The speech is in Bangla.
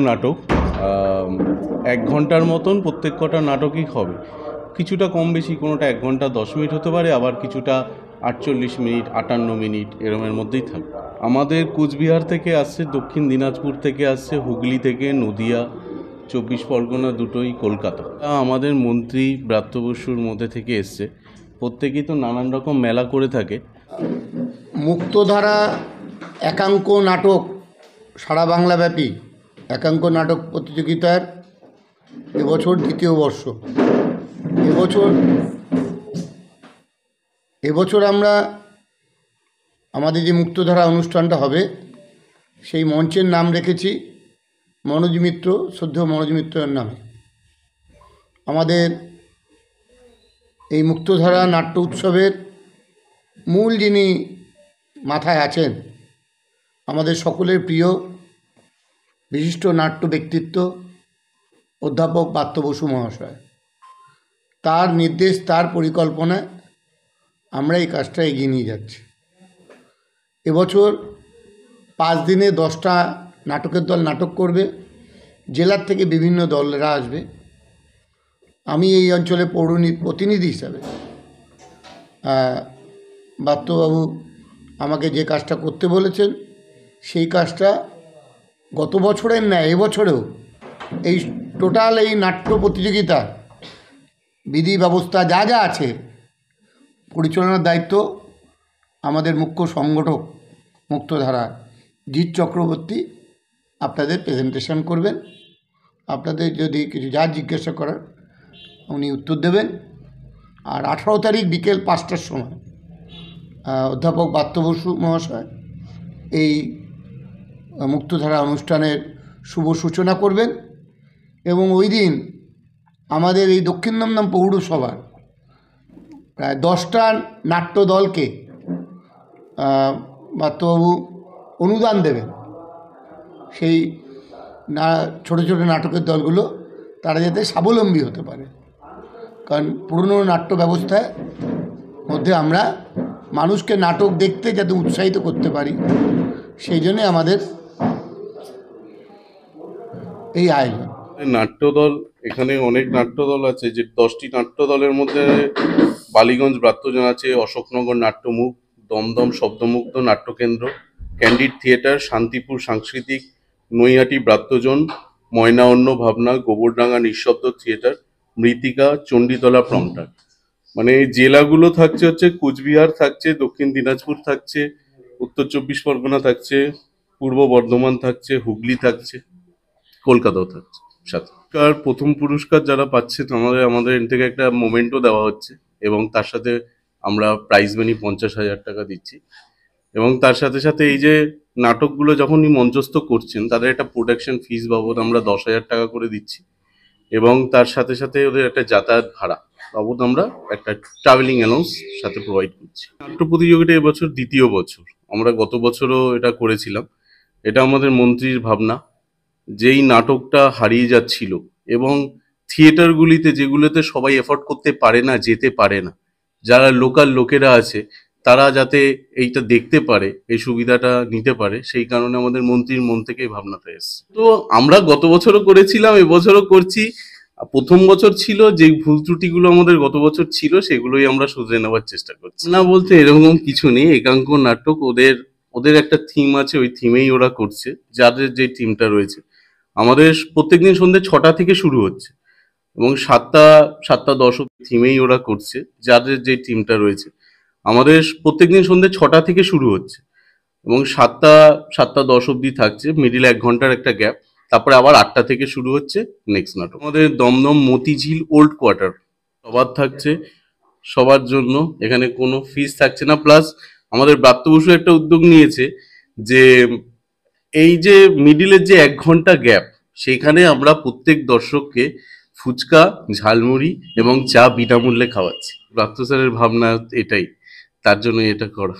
নাটক 1 ঘন্টার মতন প্রত্যেক কটা নাটকই হবে। কিছুটা কম বেশি, কোনোটা 1 ঘন্টা 10 মিনিট হতে পারে, আবার কিছুটা 48 মিনিট 58 মিনিট এরমের মধ্যেই থাকবে। আমাদের কোচবিহার থেকে আসছে, দক্ষিণ দিনাজপুর থেকে আসছে, হুগলি থেকে, নদিয়া, 24 পরগনা দুটোই, কলকাতা। আমাদের মন্ত্রী ব্রাত্য বসুর মধ্যে থেকে এসছে। প্রত্যেকেই তো নানান রকম মেলা করে থাকে। মুক্তধারা একাঙ্ক নাটক সারা বাংলাব্যাপী একাঙ্ক নাটক প্রতিযোগিতার এবছর দ্বিতীয় বর্ষ। এবছর আমরা আমাদের যে মুক্তধারা অনুষ্ঠানটা হবে সেই মঞ্চের নাম রেখেছি মনোজ মিত্র, শ্রদ্ধেয় মনোজ মিত্রের নামে। আমাদের এই মুক্তধারা নাট্য উৎসবের মূল যিনি মাথায় আছেন, আমাদের সকলের প্রিয় বিশিষ্ট নাট্য ব্যক্তিত্ব অধ্যাপক ব্রাত্য বসু মহাশয়। তার নির্দেশ, তার পরিকল্পনায় আমরা এই কাজটা এগিয়ে নিয়ে যাচ্ছি। এবছর 5 দিনে 10টা নাটকের দল নাটক করবে। জেলার থেকে বিভিন্ন দলরা আসবে। আমি এই অঞ্চলে প্রতিনিধি হিসাবে ব্রাত্যবাবু আমাকে যে কাজটা করতে বলেছেন সেই কাজটা গত বছরের ন্যায় এবছরেও এই টোটাল এই নাট্য প্রতিযোগিতা বিধি ব্যবস্থা যা যা আছে পরিচালনার দায়িত্ব আমাদের মুখ্য সংগঠক মুক্তধারা জিৎ চক্রবর্তী আপনাদের প্রেজেন্টেশন করবেন। আপনাদের যদি কিছু যা জিজ্ঞাসা করার উনি উত্তর দেবেন। আর 18 তারিখ বিকেল 5টার সময় অধ্যাপক ব্রাত্য বসু মহাশয় এই মুক্তধারা অনুষ্ঠানের শুভ সূচনা করবেন এবং ওই দিন আমাদের এই দক্ষিণ দমদম পৌরসভার প্রায় 10টা নাট্য দলকে ব্রাত্যবাবু অনুদান দেবেন। সেই ছোট ছোট নাটকের দলগুলো তারা যাতে স্বাবলম্বী হতে পারে, কারণ পুরনো নাট্য ব্যবস্থায় মধ্যে আমরা মানুষকে নাটক দেখতে যাতে উৎসাহিত করতে পারি, সেই জন্যে আমাদের এই আয়োজন। নাট্যদল, এখানে অনেক নাট্যদল আছে, যে 10টি নাট্যদলের মধ্যে বালিগঞ্জ ব্রাত্যজন আছে, অশোকনগর নাট্যমুখ, দমদম শব্দমুগ্ধ নাট্যকেন্দ্র, ক্যান্ডিড থিয়েটার, শান্তিপুর সাংস্কৃতিক, নৈহাটি ব্রাত্যজন, ময়না অন্য ভাবনা, গোবরডাঙ্গা নিঃশব্দ থিয়েটার, মৃত্তিকা, চণ্ডীতলা প্রম্পটার। মানে জেলাগুলো থাকছে হচ্ছে কোচবিহার থাকছে, দক্ষিণ দিনাজপুর থাকছে, উত্তর 24 পরগনা থাকছে, পূর্ব বর্ধমান থাকছে, হুগলি থাকছে, কলকাতাও থাকছে সাথে। প্রথম পুরস্কার যারা পাচ্ছে আমাদের এর থেকে একটা মোমেন্টও দেওয়া হচ্ছে এবং তার সাথে আমরা প্রাইজ মানি 50,000 টাকা দিচ্ছি। এবং তার সাথে সাথে এই যে নাটকগুলো যখনই মঞ্চস্থ করছেন তাদের একটা প্রোডাকশন ফিস বাবদ আমরা 10,000 টাকা করে দিচ্ছি এবং তার সাথে সাথে ওদের একটা যাতায়াত ভাড়া বাবদ আমরা একটা ট্রাভেলিং অ্যালাউন্স সাথে প্রোভাইড করছি। নাট্য প্রতিযোগিতা এবছর দ্বিতীয় বছর। আমরা গত বছরও এটা করেছিলাম। এটা আমাদের মন্ত্রীর ভাবনা, যেই নাটকটা হারিয়ে যাচ্ছিল এবং থিয়েটারগুলিতে যেগুলোতে সবাই এফোর্ড করতে পারে না, যেতে পারে না, যারা লোকাল লোকেরা আছে তারা যাতে এইটা দেখতে পারে, এই সুবিধাটা নিতে পারে, সেই কারণে আমাদের মন্ত্রীর মন থেকেই ভাবনাটা এসছে। তো আমরা গত বছরও করেছিলাম, এবছরও করছি। প্রথম বছর ছিল যে ভুল ত্রুটিগুলো আমাদের গত বছর ছিল সেগুলোই আমরা শুধরে নেওয়ার চেষ্টা করছি। না বলতে এরকম কিছু নেই, একাঙ্ক নাটক ওদের একটা থিম আছে, ওই থিমেই ওরা করছে। যাদের যে থিমটা রয়েছে আমাদের প্রত্যেকদিন সন্ধ্যে 6টা থেকে শুরু হচ্ছে এবং 7টা 10 থিমেই ওরা করছে। যাদের যে টিমটা রয়েছে আমাদের প্রত্যেকদিন সন্ধ্যে 6টা থেকে শুরু হচ্ছে এবং 7টা 10 অব্দি থাকছে, মিডিল 1 ঘন্টার একটা গ্যাপ, তারপরে আবার 8টা থেকে শুরু হচ্ছে নেক্সট নাটক। আমাদের দমদম মতিঝিল ওল্ড কোয়ার্টার সবার থাকছে, সবার জন্য এখানে কোনো ফিস থাকছে না। প্লাস আমাদের ব্রাত্য বসু একটা উদ্যোগ নিয়েছে যে এই যে মিডিলের যে 1 ঘন্টা গ্যাপ, সেখানে আমরা প্রত্যেক দর্শককে ফুচকা, ঝালমুড়ি এবং চা বিনামূল্যে খাওয়াচ্ছি। ব্রাত্য স্যারের ভাবনা এটাই, তার জন্য এটা করা।